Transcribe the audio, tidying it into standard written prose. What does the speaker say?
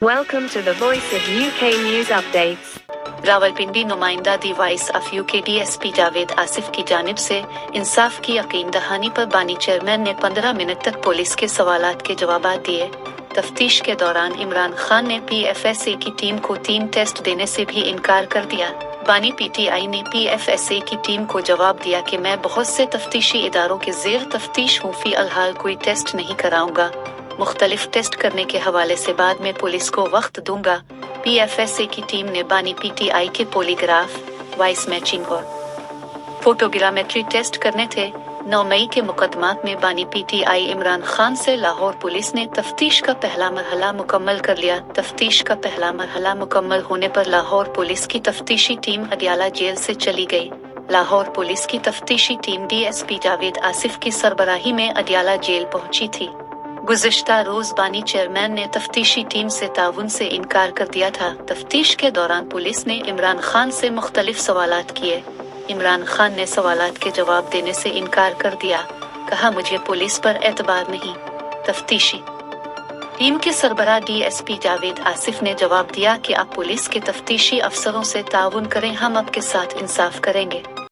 Welcome to the Voice of UK News Updates. Rawalpindi नुमाइंदा दी voice of UK DSP Javed Asif की जानिब से इंसाफ की यकीन दहानी पर बानी चेयरमैन ने 15 मिनट तक पुलिस के सवालात के जवाब दिए। तफ्तीश के दौरान इमरान खान ने PFSA की टीम को 3 टेस्ट देने से भी इनकार कर दिया। बानी PTI ने PFSA की टीम को जवाब दिया कि मैं बहुत से तफ्तीशी इदारों के ज़ेर तफ्तीश हूँ, फ़िलहाल कोई टेस्ट नहीं कराऊंगा। मुख्तलिफ टेस्ट करने के हवाले से बाद में पुलिस को वक्त दूंगा। PFSA की टीम ने बानी PTI के पॉलीग्राफ, वॉइस मैचिंग और फोटोग्रामेट्री टेस्ट करने थे। 9 मई के मुकदमात में बानी PTI इमरान खान से लाहौर पुलिस ने तफ्तीश का पहला मरहला मुकम्मल कर लिया। तफ्तीश का पहला मरहला मुकम्मल होने पर लाहौर पुलिस की तफ्तीशी टीम अडियाला जेल से चली गई। लाहौर पुलिस की तफ्तीशी टीम DSP जावेद आसिफ की सरबराही में अडियाला जेल पहुंची थी। गुज़िश्ता रोज बानी चेयरमैन ने तफ्तीशी टीम से ताउन से इनकार कर दिया था। तफ्तीश के दौरान पुलिस ने इमरान खान से मुख्तलिफ सवालात किए। इमरान खान ने सवालात के जवाब देने से इनकार कर दिया। कहा, मुझे पुलिस पर एतबार नहीं। तफ्तीशी टीम के सरबराह DSP जावेद आसिफ ने जवाब दिया कि आप पुलिस के तफ्तीशी अफसरों से ताउन करें, हम आपके साथ इंसाफ करेंगे।